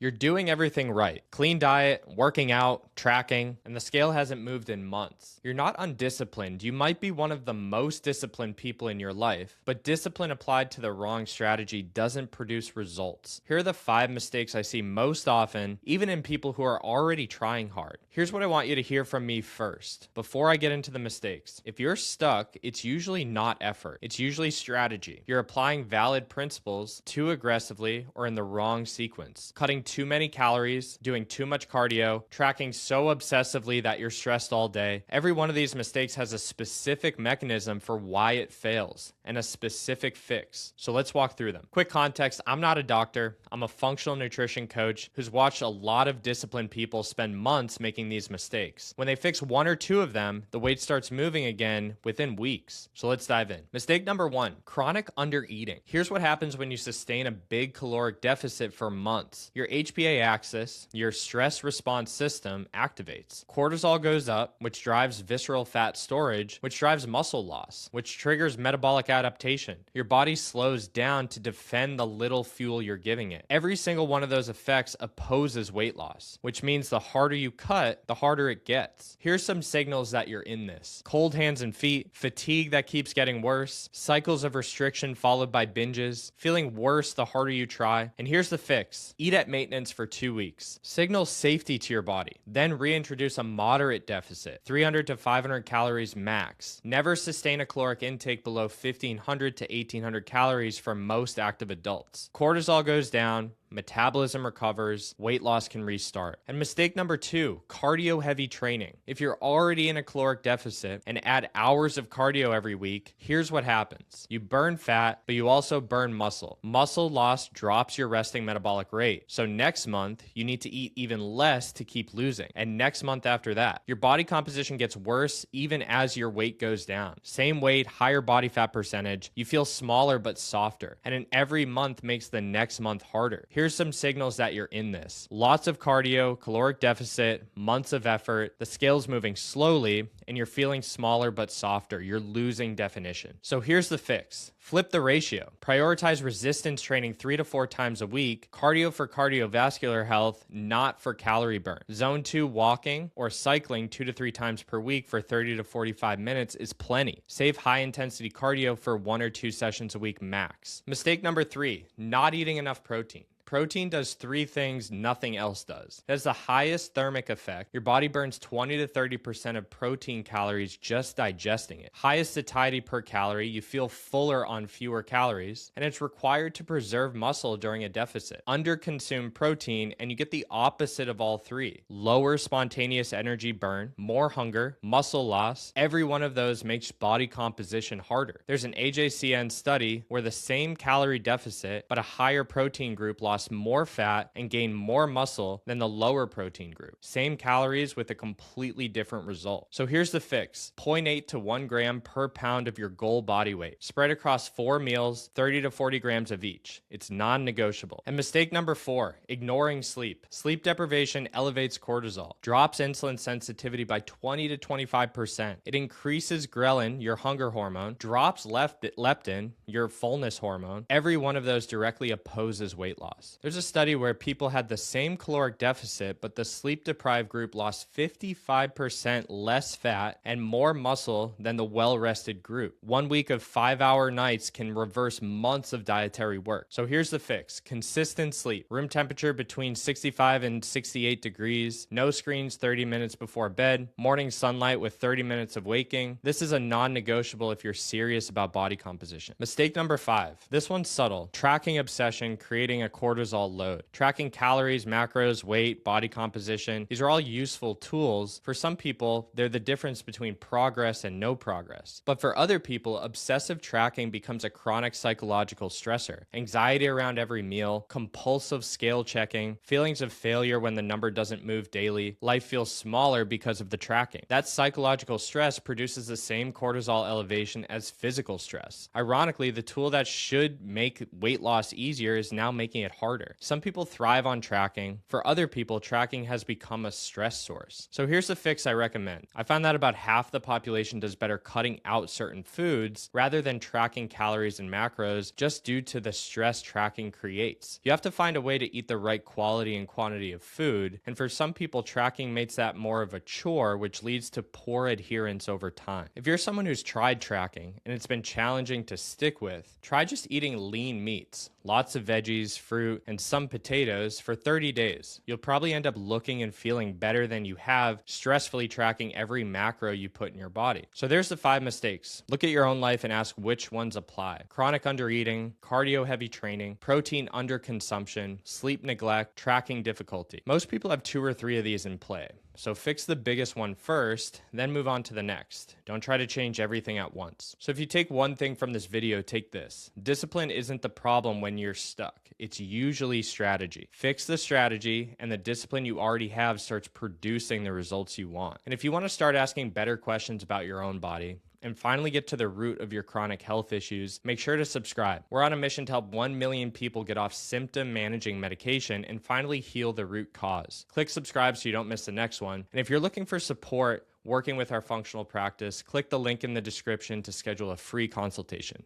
You're doing everything right. Clean diet, working out, tracking, and the scale hasn't moved in months. You're not undisciplined. You might be one of the most disciplined people in your life, but discipline applied to the wrong strategy doesn't produce results. Here are the 5 mistakes I see most often, even in people who are already trying hard. Here's what I want you to hear from me first, before I get into the mistakes. If you're stuck, it's usually not effort. It's usually strategy. You're applying valid principles too aggressively or in the wrong sequence. Cutting too many calories, doing too much cardio, tracking so obsessively that you're stressed all day. Every one of these mistakes has a specific mechanism for why it fails and a specific fix. So let's walk through them. Quick context, I'm not a doctor. I'm a functional nutrition coach who's watched a lot of disciplined people spend months making these mistakes. When they fix 1 or 2 of them, the weight starts moving again within weeks. So let's dive in. Mistake number 1, chronic undereating. Here's what happens when you sustain a big caloric deficit for months. Your HPA axis, your stress response system, activates. Cortisol goes up, which drives visceral fat storage, which drives muscle loss, which triggers metabolic adaptation. Your body slows down to defend the little fuel you're giving it. Every single one of those effects opposes weight loss, which means the harder you cut, the harder it gets. Here's some signals that you're in this. Cold hands and feet, fatigue that keeps getting worse, cycles of restriction followed by binges, feeling worse the harder you try. And here's the fix. Eat at maintenance for 2 weeks. Signal safety to your body. Then reintroduce a moderate deficit, 300 to 500 calories max. Never sustain a caloric intake below 1500 to 1800 calories for most active adults. Cortisol goes down, metabolism recovers, weight loss can restart. And mistake number 2, cardio heavy training. If you're already in a caloric deficit and add hours of cardio every week, here's what happens. You burn fat, but you also burn muscle. Muscle loss drops your resting metabolic rate. So next month, you need to eat even less to keep losing. And next month after that, your body composition gets worse even as your weight goes down. Same weight, higher body fat percentage, you feel smaller but softer. And in every month makes the next month harder. Here's some signals that you're in this. Lots of cardio, caloric deficit, months of effort, the scale's moving slowly, and you're feeling smaller but softer. You're losing definition. So here's the fix. Flip the ratio. Prioritize resistance training 3 to 4 times a week. Cardio for cardiovascular health, not for calorie burn. Zone 2 walking or cycling 2 to 3 times per week for 30 to 45 minutes is plenty. Save high intensity cardio for 1 or 2 sessions a week max. Mistake number 3, not eating enough protein. Protein does 3 things nothing else does. It has the highest thermic effect. Your body burns 20 to 30% of protein calories just digesting it. Highest satiety per calorie, you feel fuller on fewer calories, and it's required to preserve muscle during a deficit. Underconsume protein, and you get the opposite of all 3. Lower spontaneous energy burn, more hunger, muscle loss. Every one of those makes body composition harder. There's an AJCN study where the same calorie deficit, but a higher protein group lost more fat and gained more muscle than the lower protein group. Same calories with a completely different result. So here's the fix. 0.8 to 1 gram per pound of your goal body weight. Spread across 4 meals, 30 to 40 grams of each. It's non-negotiable. And mistake number 4, ignoring sleep. Sleep deprivation elevates cortisol, drops insulin sensitivity by 20 to 25%. It increases ghrelin, your hunger hormone, drops leptin, your fullness hormone. Every one of those directly opposes weight loss. There's a study where people had the same caloric deficit, but the sleep-deprived group lost 55% less fat and more muscle than the well-rested group. 1 week of 5-hour nights can reverse months of dietary work. So here's the fix. Consistent sleep. Room temperature between 65 and 68 degrees. No screens 30 minutes before bed. Morning sunlight with 30 minutes of waking. This is a non-negotiable if you're serious about body composition. Mistake number 5. This one's subtle. Tracking obsession, creating a cortisol load. Tracking calories, macros, weight, body composition. These are all useful tools. For some people, they're the difference between progress and no progress. But for other people, obsessive tracking becomes a chronic psychological stressor. Anxiety around every meal, compulsive scale checking, feelings of failure when the number doesn't move daily. Life feels smaller because of the tracking. That psychological stress produces the same cortisol elevation as physical stress. Ironically, the tool that should make weight loss easier is now making it harder. harder. Some people thrive on tracking. For other people, tracking has become a stress source. So here's the fix I recommend. I found that about half the population does better cutting out certain foods rather than tracking calories and macros just due to the stress tracking creates. You have to find a way to eat the right quality and quantity of food, and for some people, tracking makes that more of a chore, which leads to poor adherence over time. If you're someone who's tried tracking and it's been challenging to stick with, try just eating lean meats, lots of veggies, fruit, and some potatoes for 30 days. You'll probably end up looking and feeling better than you have stressfully tracking every macro you put in your body. So there's the 5 mistakes. Look at your own life and ask which ones apply. Chronic undereating, cardio heavy training, protein underconsumption, sleep neglect, tracking difficulty. Most people have 2 or 3 of these in play. So fix the biggest one first, then move on to the next. Don't try to change everything at once. So if you take one thing from this video, take this. Discipline isn't the problem when you're stuck. It's usually strategy. Fix the strategy and the discipline you already have starts producing the results you want. And if you want to start asking better questions about your own body, and finally get to the root of your chronic health issues, make sure to subscribe. We're on a mission to help 1 million people get off symptom managing medication and finally heal the root cause. Click subscribe so you don't miss the next one. And if you're looking for support working with our functional practice, click the link in the description to schedule a free consultation.